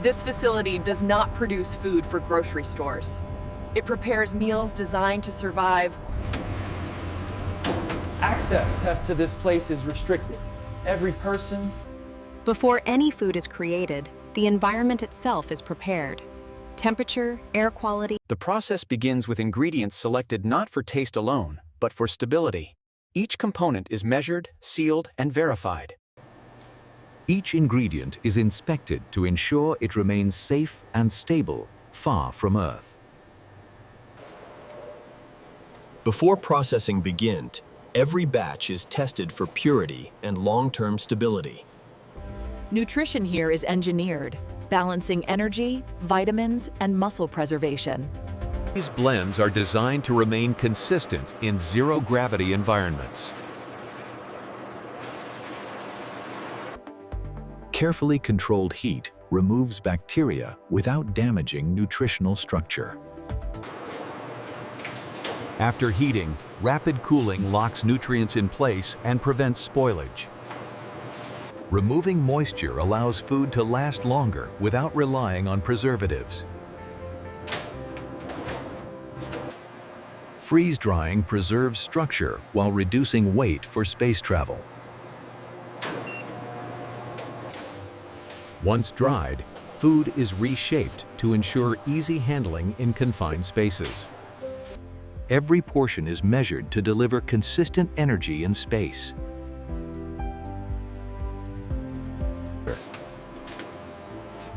This facility does not produce food for grocery stores. It prepares meals designed to survive. Access to this place is restricted. Every person. Before any food is created, the environment itself is prepared. Temperature, air quality. The process begins with ingredients selected not for taste alone, but for stability. Each component is measured, sealed, and verified. Each ingredient is inspected to ensure it remains safe and stable, far from Earth. Before processing begins, every batch is tested for purity and long-term stability. Nutrition here is engineered, balancing energy, vitamins, and muscle preservation. These blends are designed to remain consistent in zero-gravity environments. Carefully controlled heat removes bacteria without damaging nutritional structure. After heating, rapid cooling locks nutrients in place and prevents spoilage. Removing moisture allows food to last longer without relying on preservatives. Freeze-drying preserves structure while reducing weight for space travel. Once dried, food is reshaped to ensure easy handling in confined spaces. Every portion is measured to deliver consistent energy in space.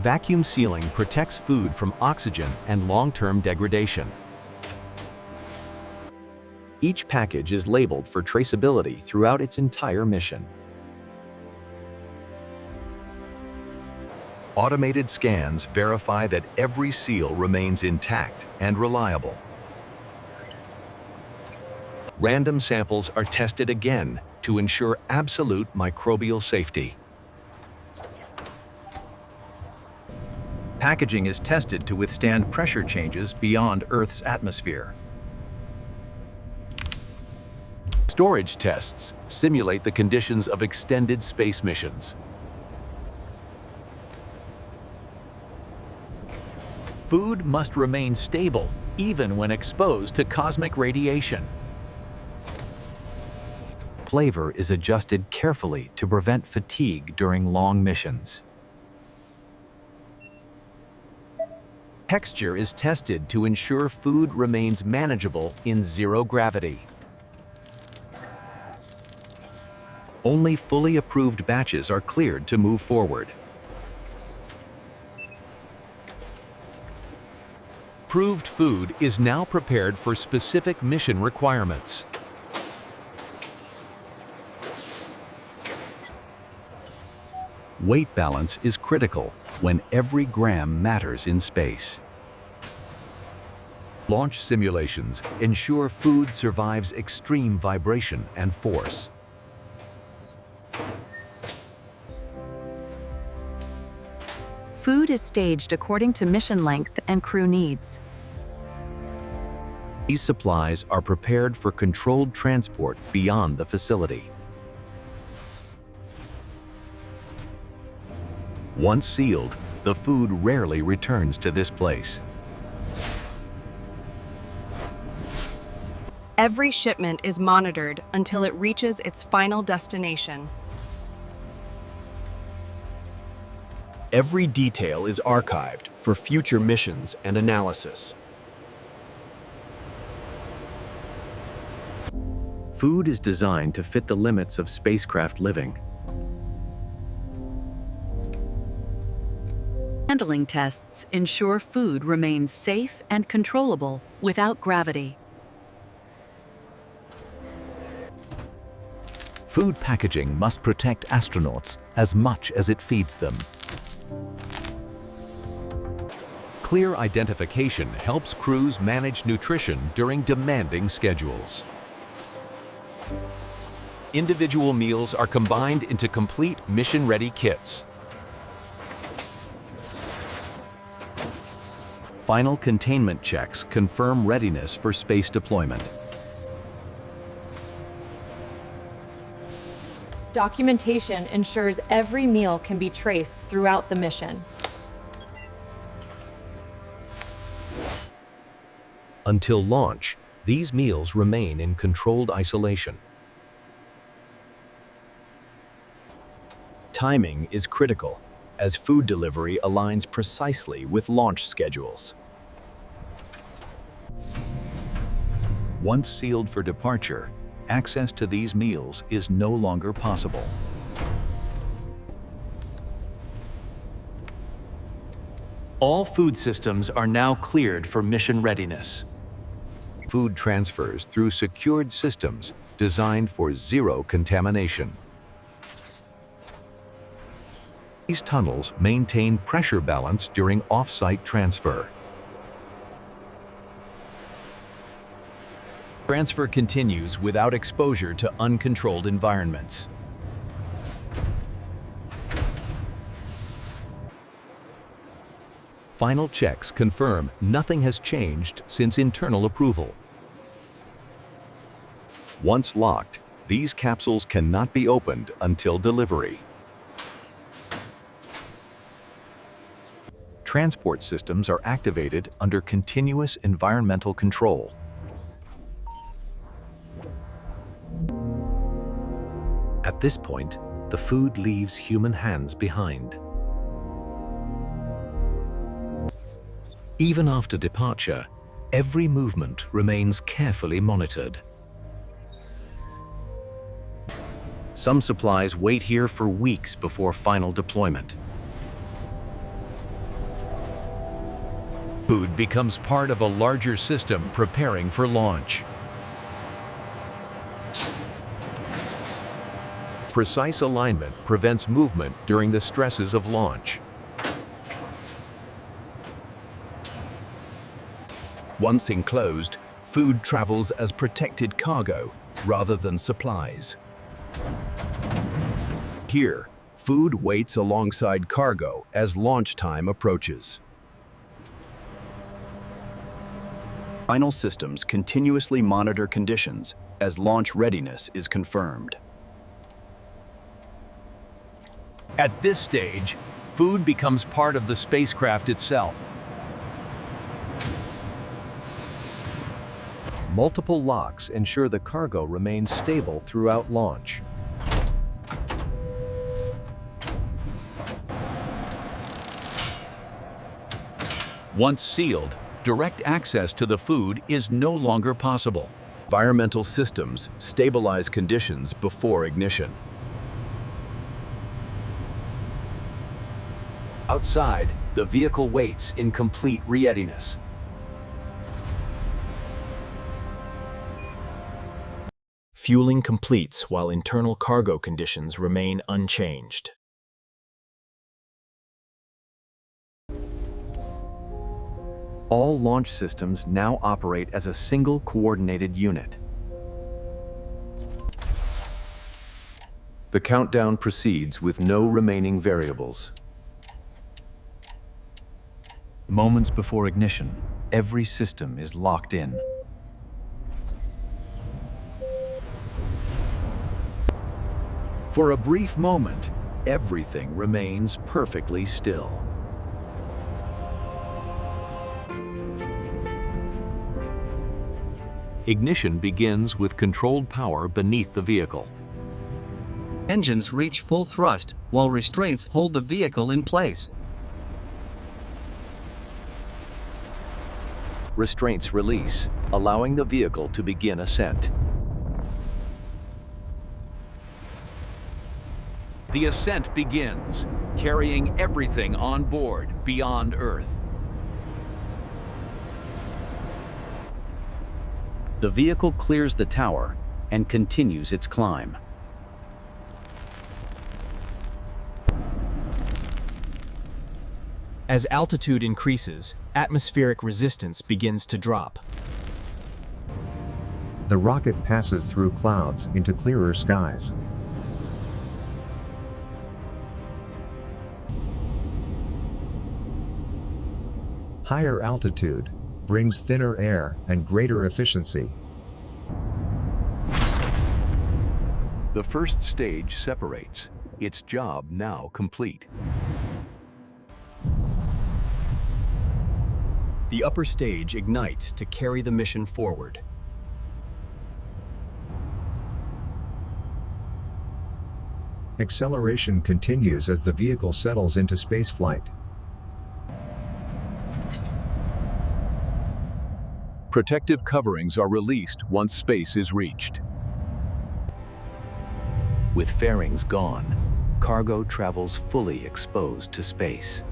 Vacuum sealing protects food from oxygen and long-term degradation. Each package is labeled for traceability throughout its entire mission. Automated scans verify that every seal remains intact and reliable. Random samples are tested again to ensure absolute microbial safety. Packaging is tested to withstand pressure changes beyond Earth's atmosphere. Storage tests simulate the conditions of extended space missions. Food must remain stable, even when exposed to cosmic radiation. Flavor is adjusted carefully to prevent fatigue during long missions. Texture is tested to ensure food remains manageable in zero gravity. Only fully approved batches are cleared to move forward. Approved food is now prepared for specific mission requirements. Weight balance is critical when every gram matters in space. Launch simulations ensure food survives extreme vibration and force. Food is staged according to mission length and crew needs. These supplies are prepared for controlled transport beyond the facility. Once sealed, the food rarely returns to this place. Every shipment is monitored until it reaches its final destination. Every detail is archived for future missions and analysis. Food is designed to fit the limits of spacecraft living. Handling tests ensure food remains safe and controllable without gravity. Food packaging must protect astronauts as much as it feeds them. Clear identification helps crews manage nutrition during demanding schedules. Individual meals are combined into complete mission-ready kits. Final containment checks confirm readiness for space deployment. Documentation ensures every meal can be traced throughout the mission. Until launch, these meals remain in controlled isolation. Timing is critical, as food delivery aligns precisely with launch schedules. Once sealed for departure, access to these meals is no longer possible. All food systems are now cleared for mission readiness. Food transfers through secured systems designed for zero contamination. These tunnels maintain pressure balance during off-site transfer. Transfer continues without exposure to uncontrolled environments. Final checks confirm nothing has changed since internal approval. Once locked, these capsules cannot be opened until delivery. Transport systems are activated under continuous environmental control. At this point, the food leaves human hands behind. Even after departure, every movement remains carefully monitored. Some supplies wait here for weeks before final deployment. Food becomes part of a larger system preparing for launch. Precise alignment prevents movement during the stresses of launch. Once enclosed, food travels as protected cargo rather than supplies. Here, food waits alongside cargo as launch time approaches. Final systems continuously monitor conditions as launch readiness is confirmed. At this stage, food becomes part of the spacecraft itself. Multiple locks ensure the cargo remains stable throughout launch. Once sealed, direct access to the food is no longer possible. Environmental systems stabilize conditions before ignition. Outside, the vehicle waits in complete readiness. Fueling completes while internal cargo conditions remain unchanged. All launch systems now operate as a single coordinated unit. The countdown proceeds with no remaining variables. Moments before ignition, every system is locked in. For a brief moment, everything remains perfectly still. Ignition begins with controlled power beneath the vehicle. Engines reach full thrust, while restraints hold the vehicle in place. Restraints release, allowing the vehicle to begin ascent. The ascent begins, carrying everything on board beyond Earth. The vehicle clears the tower and continues its climb. As altitude increases, atmospheric resistance begins to drop. The rocket passes through clouds into clearer skies. Higher altitude brings thinner air and greater efficiency. The first stage separates, its job now complete. The upper stage ignites to carry the mission forward. Acceleration continues as the vehicle settles into spaceflight. Protective coverings are released once space is reached. With fairings gone, cargo travels fully exposed to space.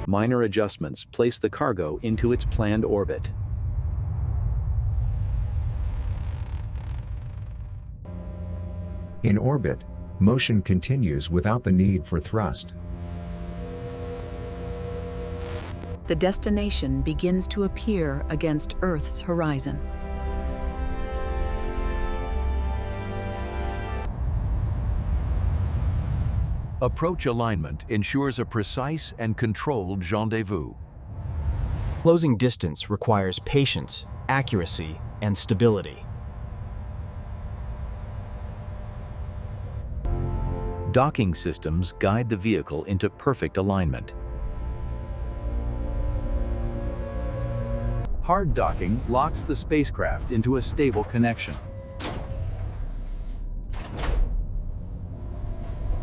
Minor adjustments place the cargo into its planned orbit. In orbit, motion continues without the need for thrust. The destination begins to appear against Earth's horizon. Approach alignment ensures a precise and controlled rendezvous. Closing distance requires patience, accuracy, and stability. Docking systems guide the vehicle into perfect alignment. Hard docking locks the spacecraft into a stable connection.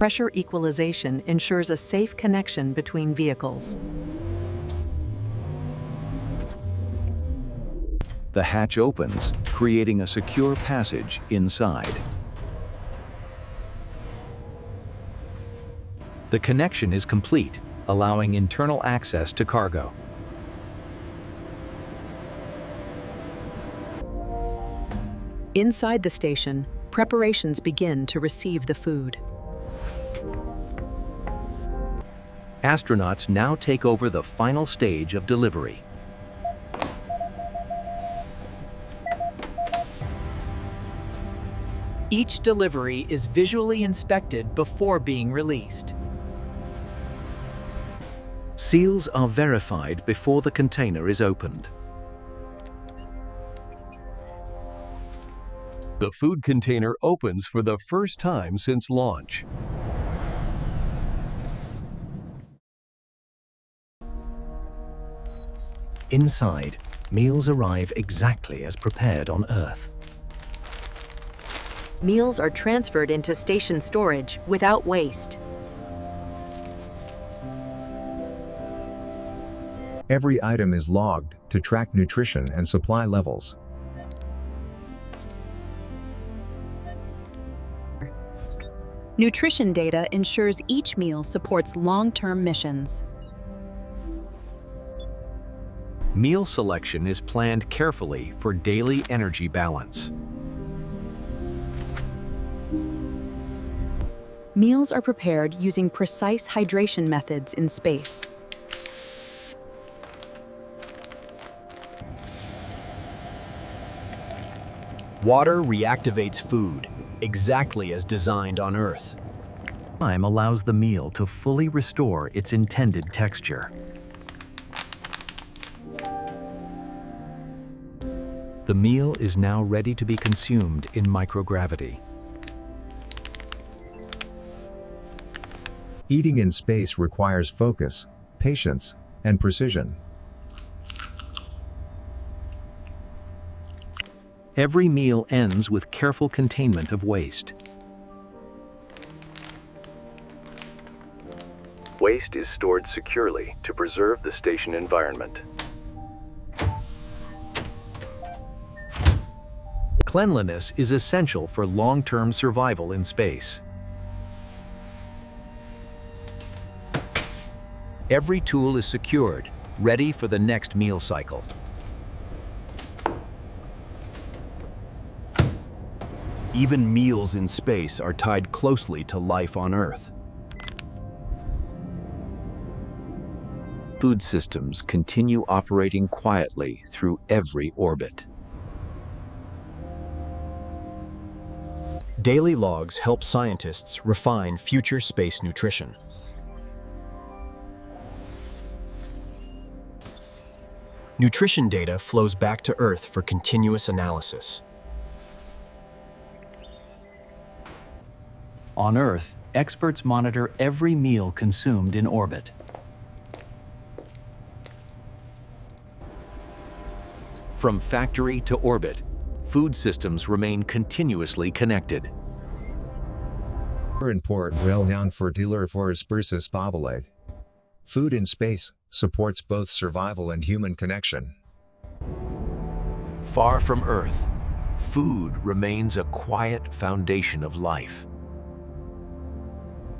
Pressure equalization ensures a safe connection between vehicles. The hatch opens, creating a secure passage inside. The connection is complete, allowing internal access to cargo. Inside the station, preparations begin to receive the food. Astronauts now take over the final stage of delivery. Each delivery is visually inspected before being released. Seals are verified before the container is opened. The food container opens for the first time since launch. Inside, meals arrive exactly as prepared on Earth. Meals are transferred into station storage without waste. Every item is logged to track nutrition and supply levels. Nutrition data ensures each meal supports long-term missions. Meal selection is planned carefully for daily energy balance. Meals are prepared using precise hydration methods in space. Water reactivates food, exactly as designed on Earth. Time allows the meal to fully restore its intended texture. The meal is now ready to be consumed in microgravity. Eating in space requires focus, patience, and precision. Every meal ends with careful containment of waste. Waste is stored securely to preserve the station environment. Cleanliness is essential for long-term survival in space. Every tool is secured, ready for the next meal cycle. Even meals in space are tied closely to life on Earth. Food systems continue operating quietly through every orbit. Daily logs help scientists refine future space nutrition. Nutrition data flows back to Earth for continuous analysis. On Earth, experts monitor every meal consumed in orbit. From factory to orbit, food systems remain continuously connected. Port well known for Delorvores versus Bobolate. Food in space supports both survival and human connection. Far from Earth, food remains a quiet foundation of life.